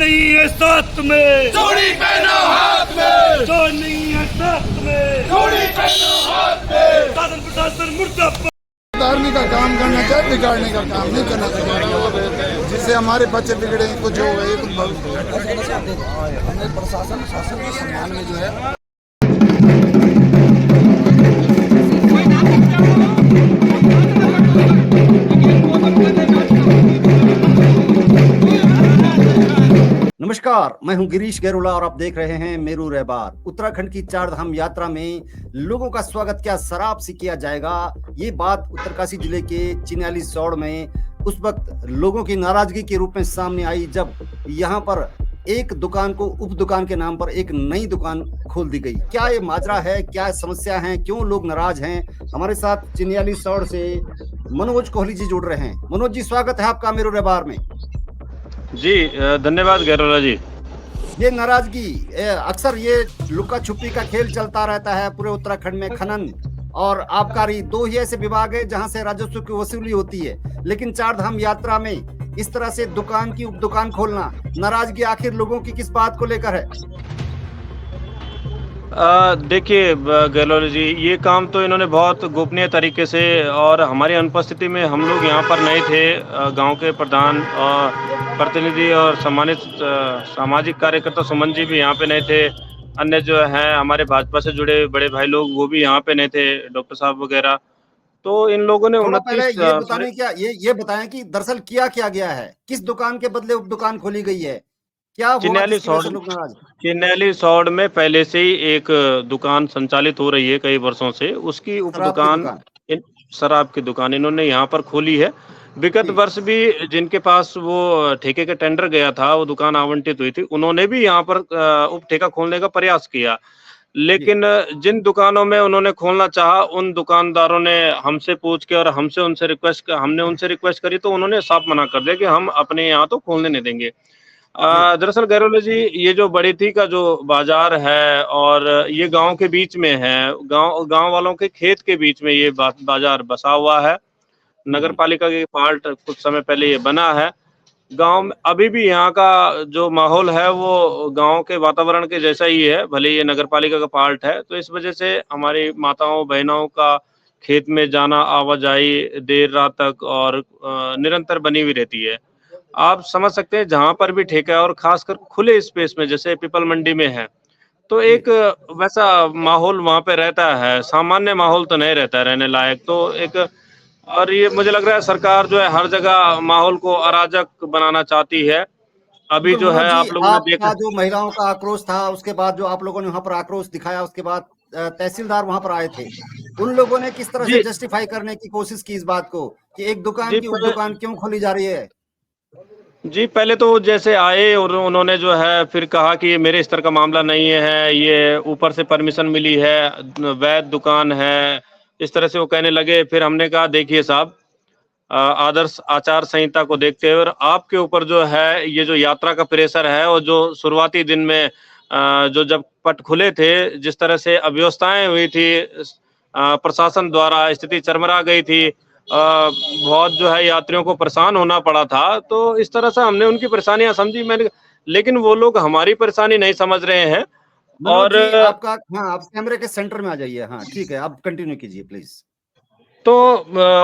नहीं है साथ में चूड़ी पहनो हाथ में, जो नहीं है साथ में चूड़ी पहनो हाथ में। शासन प्रशासन मुर्दाबाद। उतारने का काम करना चाहिए, बिगाड़ने का काम नहीं करना चाहिए, जिससे हमारे बच्चे बिगड़े, कुछ हो गए, कुछ हमें प्रशासन शासन के सम्मान में जो है नमस्कार, मैं हूं गिरीश गैरोला और आप देख रहे हैं मेरू रहबार। उत्तराखंड की चार धाम यात्रा में लोगों का स्वागत क्या शराब से किया जाएगा, ये बात उत्तरकाशी जिले के चिन्याली सौड़ में उस वक्त लोगों की नाराजगी के रूप में सामने आई जब यहां पर एक दुकान को उप दुकान के नाम पर एक नई दुकान खोल दी गई। क्या ये माजरा है, क्या समस्या है, क्यों लोग नाराज हैं? हमारे साथ चिन्याली सौड़ से मनोज कोहली जी जुड़ रहे हैं। मनोज जी, स्वागत है आपका मेरू रहबार में। जी धन्यवाद गैरोला जी। ये नाराजगी अक्सर ये लुका छुपी का खेल चलता रहता है पूरे उत्तराखंड में। खनन और आबकारी दो ही ऐसे विभाग है जहां से राजस्व की वसूली होती है, लेकिन चार धाम यात्रा में इस तरह से दुकान की उप दुकान खोलना, नाराजगी आखिर लोगों की किस बात को लेकर है? देखिए गैरोला जी, ये काम तो इन्होंने बहुत गोपनीय तरीके से और हमारी अनुपस्थिति में, हम लोग यहाँ पर नए थे, गांव के प्रधान और प्रतिनिधि और सम्मानित सामाजिक कार्यकर्ता सुमन जी भी यहाँ पे नए थे, अन्य जो हैं हमारे भाजपा से जुड़े बड़े भाई लोग वो भी यहाँ पे नए थे, डॉक्टर साहब वगैरह। तो इन लोगों ने थोड़ा पहले 29 ये बताएं कि दरअसल किया क्या गया है, किस दुकान के बदले उप दुकान खोली गई है, क्या हुआ जिसकी वजह से लोग नाराज हैं? चिन्याली सौड़ में पहले से ही एक दुकान संचालित हो रही है कई वर्षों से, उसकी उप शराब की दुकान शराब की दुकान इन्होंने यहाँ पर खोली है। विगत वर्ष भी जिनके पास वो ठेके का टेंडर गया था, वो दुकान आवंटित हुई थी, उन्होंने भी यहाँ पर उप ठेका खोलने का प्रयास किया, लेकिन जिन दुकानों में उन्होंने खोलना चाहा उन दुकानदारों ने हमसे पूछ के और हमने उनसे रिक्वेस्ट करी तो उन्होंने साफ मना कर दिया कि हम अपने यहाँ तो खोलने नहीं देंगे। दरअसल गैरोला जी, ये जो बड़ीथी का जो बाजार है और ये गांव के बीच में है, गांव वालों के खेत के बीच में ये बाजार बसा हुआ है। नगर पालिका के पार्ट कुछ समय पहले ये बना है। गांव में अभी भी यहाँ का जो माहौल है वो गांव के वातावरण के जैसा ही है, भले ये नगर पालिका का पार्ट है। तो इस वजह से हमारी माताओं बहनों का खेत में जाना आवाजाही देर रात तक और निरंतर बनी हुई रहती है। आप समझ सकते हैं, जहां पर भी ठेका है और खासकर खुले स्पेस में जैसे पीपल मंडी में है, तो एक वैसा माहौल वहां पे रहता है, सामान्य माहौल तो नहीं रहता है रहने लायक। तो एक और ये मुझे लग रहा है सरकार जो है हर जगह माहौल को अराजक बनाना चाहती है। अभी जो है आप लोगों ने देखा, जो महिलाओं का आक्रोश था, उसके बाद जो आप लोगों ने वहां पर आक्रोश दिखाया, उसके बाद तहसीलदार वहां पर आए थे, उन लोगों ने किस तरह से जस्टिफाई करने की कोशिश की इस बात को कि एक दुकान की उप दुकान क्यों खोली जा रही है? जी पहले तो जैसे आए और उन्होंने जो है फिर कहा कि ये मेरे स्तर का मामला नहीं है, ये ऊपर से परमिशन मिली है, वैध दुकान है, इस तरह से वो कहने लगे। फिर हमने कहा देखिए साहब, आदर्श आचार संहिता को देखते हुए और आपके ऊपर जो है ये जो यात्रा का प्रेशर है और जो शुरुआती दिन में जो जब पट खुले थे, जिस तरह से अव्यवस्थाएं हुई थी, प्रशासन द्वारा स्थिति चरमरा गई थी, बहुत जो है यात्रियों को परेशान होना पड़ा था। तो इस तरह से हमने उनकी परेशानियां समझी, मैंने, लेकिन वो लोग हमारी परेशानी नहीं समझ रहे हैं। और आपका, हाँ, आप कैमरे के सेंटर में आ जाइए। हाँ ठीक है, आप कंटिन्यू कीजिए प्लीज। तो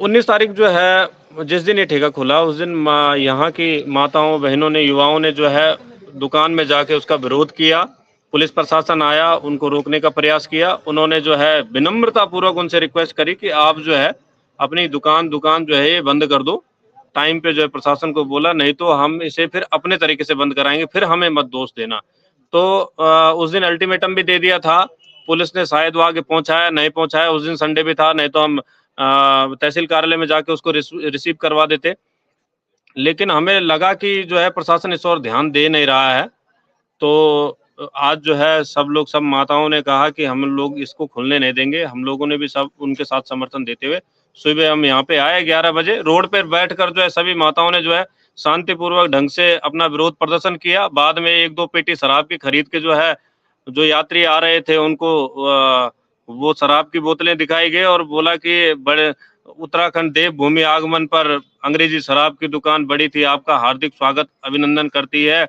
19 तारीख जो है जिस दिन ये ठेका खुला, उस दिन यहाँ की माताओं बहनों ने, युवाओं ने जो है दुकान में जाके उसका विरोध किया। पुलिस प्रशासन आया, उनको रोकने का प्रयास किया। उन्होंने जो है विनम्रता पूर्वक उनसे रिक्वेस्ट करी कि आप जो है अपनी दुकान जो है ये बंद कर दो। टाइम पे जो है प्रशासन को बोला, नहीं तो हम इसे फिर अपने तरीके से बंद कराएंगे, फिर हमें मत दोष देना। तो उस दिन अल्टीमेटम भी दे दिया था। पुलिस ने शायद वो आगे पहुंचाया, नहीं पहुंचाया। उस दिन संडे भी था, नहीं तो हम तहसील कार्यालय में जाके उसको रिसीव करवा देते। लेकिन हमें लगा कि जो है प्रशासन इस ओर ध्यान दे नहीं रहा है। तो आज जो है सब माताओं ने कहा कि हम लोग इसको खुलने नहीं देंगे। हम लोगों ने भी सब उनके साथ समर्थन देते हुए सुबह हम यहाँ पे आए 11 बजे। रोड पर बैठकर जो है सभी माताओं ने जो है शांतिपूर्वक ढंग से अपना विरोध प्रदर्शन किया। बाद में 1-2 पेटी शराब की खरीद के जो है, जो यात्री आ रहे थे उनको वो शराब की बोतलें दिखाई गई और बोला कि बड़े उत्तराखंड देवभूमि आगमन पर अंग्रेजी शराब की दुकान बड़ी थी, आपका हार्दिक स्वागत अभिनंदन करती है।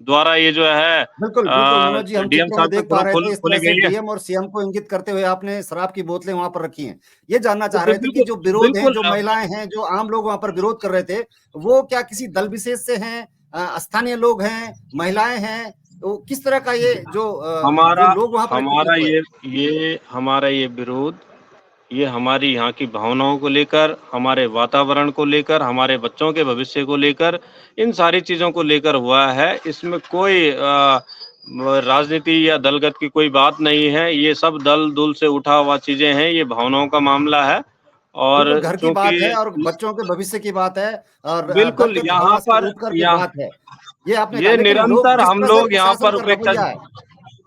द्वारा ये जो है बिल्कुल बिल्कुल मनोज जी, हम डीएम चित्रों में साहब देख तक पा दोनों रहे थे इस खोली तरह से गई है। डीएम और सीएम को इंगित करते हुए आपने शराब की बोतलें वहां पर रखी हैं। ये जानना चाह तो रहे थे कि बिल्कुल जो विरोध है, बिल्कुल जो महिलाएं हैं, जो आम लोग वहां पर विरोध कर रहे थे, वो क्या किसी दल विशेष से हैं, स्थानीय लोग हैं, महिलाएं हैं, तो किस तरह का ये जो हमारा लोग वहां पर हमारा एकत्रित हुए? ये हमारा ये विरोध, ये हमारी यहाँ की भावनाओं को लेकर, हमारे वातावरण को लेकर, हमारे बच्चों के भविष्य को लेकर, इन सारी चीज़ों को लेकर हुआ है। इसमें कोई राजनीति या दलगत की कोई बात नहीं है। ये सब दल-दुल से उठा हुआ चीज़ें हैं, ये भावनाओं का मामला है बिल्कुल और घर की बात चूँकि है और बच्चों के भविष्य की बात है और दल बिल्कुल के यहाँ भावना से पर उठ कर के यहाँ बात है। ये आपने कहा, ये लेकिन लोग निरंतर जिस हम तरह से लोग यहाँ प्रशासन पर का उपेक्षा रवैया है,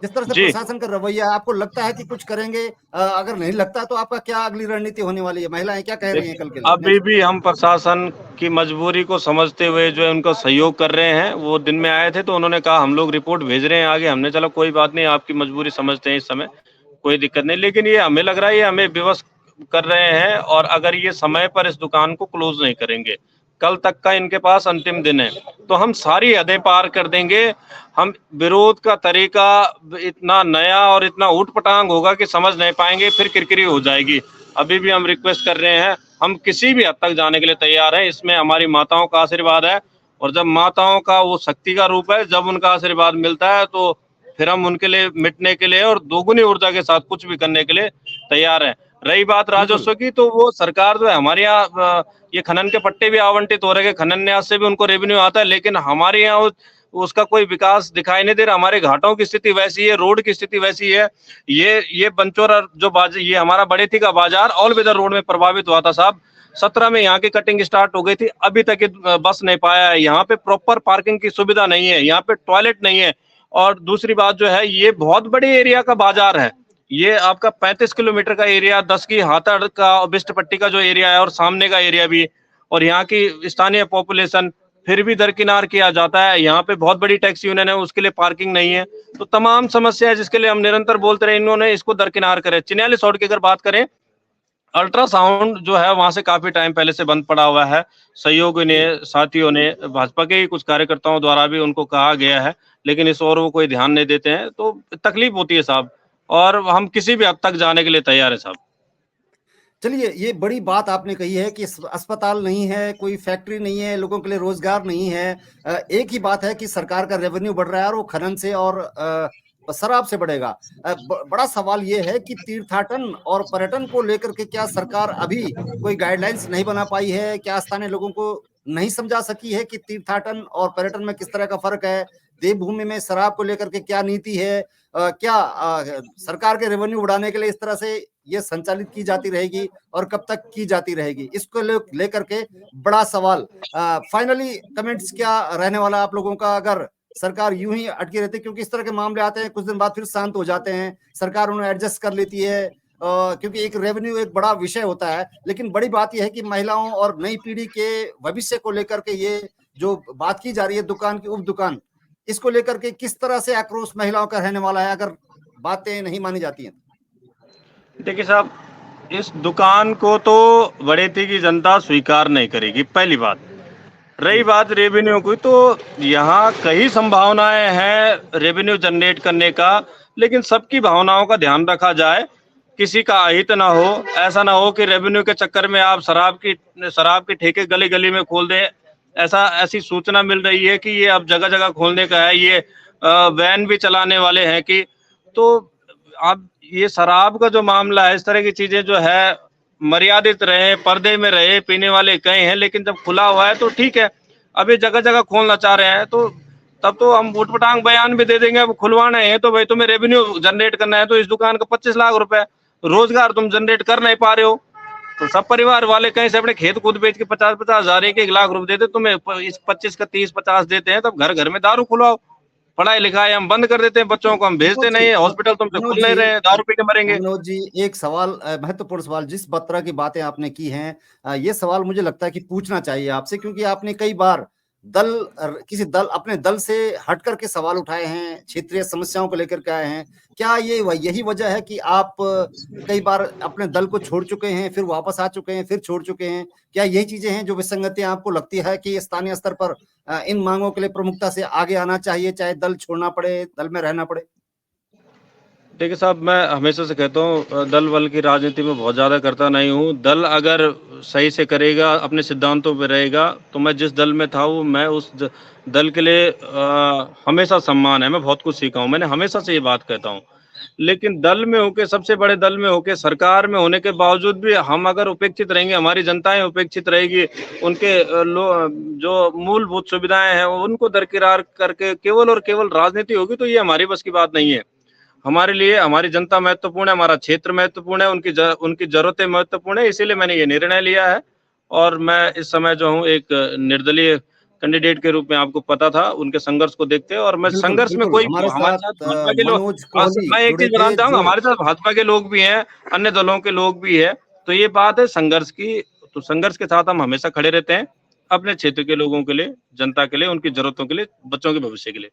जिस तरह से जी। प्रशासन का रवैया है, आपको लगता है कि कुछ करेंगे? अगर नहीं लगता तो आपका क्या अगली रणनीति होने वाली है? महिलाएं क्या कह रही हैं कल के लिए? अभी भी हम प्रशासन की मजबूरी को समझते हुए जो है उनको सहयोग कर रहे हैं। वो दिन में आए थे तो उन्होंने कहा हम लोग रिपोर्ट भेज रहे हैं आगे। हमने चलो कोई बात नहीं, आपकी मजबूरी समझते हैं इस समय, कोई दिक्कत नहीं। लेकिन ये हमें लग रहा है ये हमें विवश कर रहे हैं और अगर ये समय पर इस दुकान को क्लोज नहीं करेंगे, कल तक का इनके पास अंतिम दिन है, तो हम सारी हदें पार कर देंगे। हम विरोध का तरीका इतना नया और इतना ऊट-पटांग होगा कि समझ नहीं पाएंगे, फिर किरकिरी हो जाएगी। अभी भी हम रिक्वेस्ट कर रहे हैं, हम किसी भी हद तक जाने के लिए तैयार हैं। इसमें हमारी माताओं का आशीर्वाद है और जब माताओं का वो शक्ति का रूप है, जब उनका आशीर्वाद मिलता है तो फिर हम उनके लिए मिटने के लिए और दोगुनी ऊर्जा के साथ कुछ भी करने के लिए तैयार हैं। रही बात राजस्व की, तो वो सरकार जो है हमारे यहाँ ये खनन के पट्टे भी आवंटित हो रहे हैं, खनन न्यास से भी उनको रेवेन्यू आता है, लेकिन हमारे यहाँ उसका कोई विकास दिखाई नहीं दे रहा। हमारे घाटों की स्थिति वैसी है, रोड की स्थिति वैसी है। ये बंचौरा जो ये हमारा बड़ेथी का बाजार ऑल वेदर रोड में प्रभावित हुआ था साहब। 17 में यहाँ की कटिंग स्टार्ट हो गई थी, अभी तक बस नहीं पाया है। यहाँ पे प्रॉपर पार्किंग की सुविधा नहीं है, यहाँ पे टॉयलेट नहीं है और दूसरी बात जो है, ये बहुत बड़े एरिया का बाजार है। ये आपका 35 किलोमीटर का एरिया, 10 की हाथड़ का बिस्ट पट्टी का जो एरिया है और सामने का एरिया भी, और यहाँ की स्थानीय पॉपुलेशन फिर भी दरकिनार किया जाता है। यहाँ पे बहुत बड़ी टैक्स यूनियन है, उसके लिए पार्किंग नहीं है। तो तमाम समस्या है जिसके लिए हम निरंतर बोलते रहे, इन्होंने इसको दरकिनार करे। चिन्याली सौड़ की अगर बात करें, अल्ट्रासाउंड जो है वहां से काफी टाइम पहले से बंद पड़ा हुआ है। सहयोगियों ने, साथियों ने, भाजपा के ही कुछ कार्यकर्ताओं द्वारा भी उनको कहा गया है, लेकिन इस ओर वो कोई ध्यान नहीं देते हैं, तो तकलीफ होती है साहब। और हम किसी भी हद तक जाने के लिए तैयार है साहब। चलिए, ये बड़ी बात आपने कही है कि अस्पताल नहीं है, कोई फैक्ट्री नहीं है, लोगों के लिए रोजगार नहीं है। एक ही बात है कि सरकार का रेवेन्यू बढ़ रहा है और वो खनन से और शराब से बढ़ेगा। बड़ा सवाल ये है कि तीर्थाटन और पर्यटन को लेकर के क्या सरकार अभी कोई गाइडलाइंस नहीं बना पाई है? क्या स्थानीय लोगों को नहीं समझा सकी है कि तीर्थाटन और पर्यटन में किस तरह का फर्क है? देवभूमि में शराब को लेकर के क्या नीति है? क्या सरकार के रेवेन्यू बढ़ाने के लिए इस तरह से ये संचालित की जाती रहेगी और कब तक की जाती रहेगी? इसको लेकर के बड़ा सवाल। फाइनली कमेंट्स क्या रहने वाला आप लोगों का अगर सरकार यूं ही अटकी रहती है? क्योंकि इस तरह के मामले आते हैं, कुछ दिन बाद फिर शांत हो जाते हैं, सरकार उन्हें एडजस्ट कर लेती है, क्योंकि एक रेवेन्यू एक बड़ा विषय होता है। लेकिन बड़ी बात यह है कि महिलाओं और नई पीढ़ी के भविष्य को लेकर के ये जो बात की जा रही है, दुकान की उप दुकान, इसको लेकर के किस तरह से आक्रोश महिलाओं का रहने वाला है अगर बातें नहीं मानी जाती हैं? देखिए साहब, इस दुकान को तो बड़ेथी की जनता स्वीकार नहीं करेगी, पहली बात। रही बात रेवेन्यू की, तो यहाँ कई संभावनाएं हैं रेवेन्यू जनरेट करने का, लेकिन सबकी भावनाओं का ध्यान रखा जाए, किसी का अहित ना हो। ऐसा ना हो कि रेवेन्यू के चक्कर में आप शराब के ठेके गली गली में खोल दें। ऐसी सूचना मिल रही है कि ये अब जगह जगह खोलने का है। ये वैन भी चलाने वाले हैं कि, तो अब ये शराब का जो मामला है, इस तरह की चीजें जो है मर्यादित रहे, पर्दे में रहे, पीने वाले कई हैं, लेकिन जब खुला हुआ है तो ठीक है। अभी जगह जगह खोलना चाह रहे हैं तो तब तो हम उटपटांग बयान भी दे देंगे। अब खुलवाना है तो भाई तुम्हें रेवेन्यू जनरेट करना है, तो इस दुकान का 25 लाख रुपए रोजगार तुम जनरेट कर नहीं पा रहे हो, तो सब परिवार वाले कहीं से अपने खेत खुद बेच के 50-50 हजार 1-1 लाख रुपए देते, तुम्हें इस 25 का 30-50 देते हैं, तब घर घर में दारू खुलवाओ। पढ़ाई लिखाई हम बंद कर देते हैं, बच्चों को हम भेजते नहीं है, हॉस्पिटल तुमसे खुल नहीं रहे हैं, दारू पी के मरेंगे। मनोज जी, एक सवाल, महत्वपूर्ण सवाल, जिस तरह की बातें आपने की हैं, ये सवाल मुझे लगता है कि पूछना चाहिए आपसे, क्योंकि आपने कई बार किसी दल अपने दल से हट करके सवाल उठाए हैं, क्षेत्रीय समस्याओं को लेकर के आए हैं? क्या ये यही वजह है कि आप कई बार अपने दल को छोड़ चुके हैं, फिर वापस आ चुके हैं, फिर छोड़ चुके हैं? क्या यही चीजें हैं जो विसंगतियां आपको लगती है कि स्थानीय स्तर पर इन मांगों के लिए प्रमुखता से आगे आना चाहिए, चाहे दल छोड़ना पड़े, दल में रहना पड़े? देखिए साहब, मैं हमेशा से कहता हूँ दल बल की राजनीति में बहुत ज़्यादा करता नहीं हूँ। दल अगर सही से करेगा, अपने सिद्धांतों पे रहेगा, तो मैं जिस दल में था वो मैं उस दल के लिए हमेशा सम्मान है। मैं बहुत कुछ सीखा हूँ, मैंने हमेशा से ये बात कहता हूँ। लेकिन दल में होके, सबसे बड़े दल में होके, सरकार में होने के बावजूद भी हम अगर उपेक्षित रहेंगे, हमारी जनताएं उपेक्षित रहेगी, उनके जो मूलभूत सुविधाएं हैं उनको दरकिरार करके केवल और केवल राजनीति होगी, तो ये हमारी बस की बात नहीं है। हमारे लिए हमारी जनता महत्वपूर्ण है, हमारा क्षेत्र महत्वपूर्ण है, उनकी जरूरतें महत्वपूर्ण है। इसीलिए मैंने ये निर्णय लिया है और मैं इस समय जो हूँ एक निर्दलीय कैंडिडेट के रूप में, आपको पता था, उनके संघर्ष को देखते हैं और मैं संघर्ष में कोई हमारे हमारे साथ साथ भाजपा के लोग, मनोज कोहली मैं एक जुड़े चीज बताना थे चाहूंगा, जो हमारे साथ भाजपा के लोग भी हैं, अन्य दलों के लोग भी है। तो ये बात है संघर्ष की, तो संघर्ष के साथ हम हमेशा खड़े रहते हैं, अपने क्षेत्र के लोगों के लिए, जनता के लिए, उनकी जरूरतों के लिए, बच्चों के भविष्य के लिए।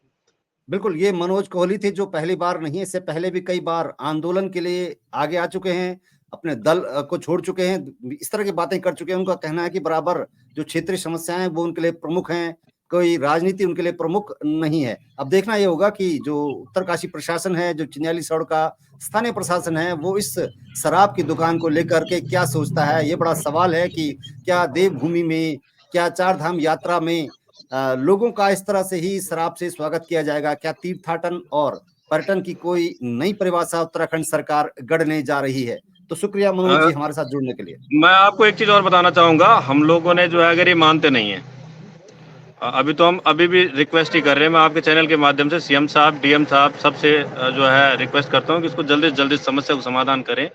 बिल्कुल, ये मनोज कोहली थे जो पहली बार नहीं, इससे पहले भी कई बार आंदोलन के लिए आगे आ चुके हैं, अपने दल को छोड़ चुके हैं, इस तरह की बातें कर चुके हैं। उनका कहना है कि बराबर जो क्षेत्रीय समस्याएं हैं वो उनके लिए प्रमुख हैं, कोई राजनीति उनके लिए प्रमुख नहीं है। अब देखना ये होगा कि जो उत्तरकाशी प्रशासन है, जो चिन्याली सड़क का स्थानीय प्रशासन है, वो इस शराब की दुकान को लेकर के क्या सोचता है। ये बड़ा सवाल है कि क्या देवभूमि में, क्या चार धाम यात्रा में लोगों का इस तरह से ही शराब से स्वागत किया जाएगा? क्या तीर्थाटन और पर्यटन की कोई नई परिभाषा उत्तराखंड सरकार गढ़ने जा रही है? तो शुक्रिया मनोज जी हमारे साथ जुड़ने के लिए। मैं आपको एक चीज और बताना चाहूंगा, हम लोगों ने जो है, अगर ये मानते नहीं है, अभी तो हम अभी भी रिक्वेस्ट ही कर रहे हैं। मैं आपके चैनल के माध्यम से सीएम साहब, डीएम साहब, सबसे जो है रिक्वेस्ट करता हूँ कि इसको जल्दी से जल्दी समस्या को समाधान करें।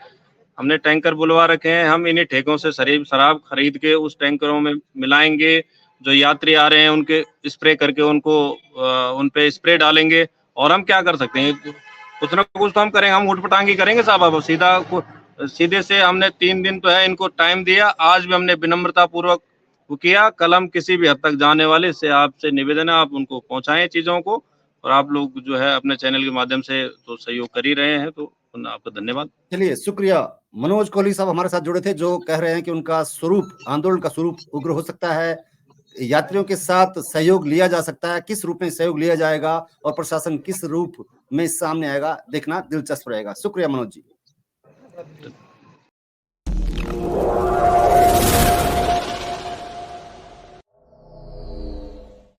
हमने टैंकर बुलवा रखे हैं, हम इन्हीं ठेकों से शराब खरीद के उस टैंकरों में मिलाएंगे, जो यात्री आ रहे हैं उनके स्प्रे करके उनको उन पे स्प्रे डालेंगे। और हम क्या कर सकते हैं, कुछ ना कुछ तो हम करेंगे, हम उठपटांगी करेंगे साहब। अब सीधे से हमने 3 दिन तो है इनको टाइम दिया, आज भी हमने विनम्रता पूर्वक वो किया, कल हम किसी भी हद तक जाने वाले। इससे आपसे निवेदन है, आप उनको पहुंचाएं चीजों को, और आप लोग जो है अपने चैनल के माध्यम से तो सहयोग कर ही रहे हैं, तो आपका धन्यवाद। चलिए, शुक्रिया। मनोज कोहली साहब हमारे साथ जुड़े थे, जो कह रहे हैं कि उनका स्वरूप, आंदोलन का स्वरूप उग्र हो सकता है, यात्रियों के साथ सहयोग लिया जा सकता है। किस रूप में सहयोग लिया जाएगा और प्रशासन किस रूप में सामने आएगा, देखना दिलचस्प रहेगा। शुक्रिया मनोज जी।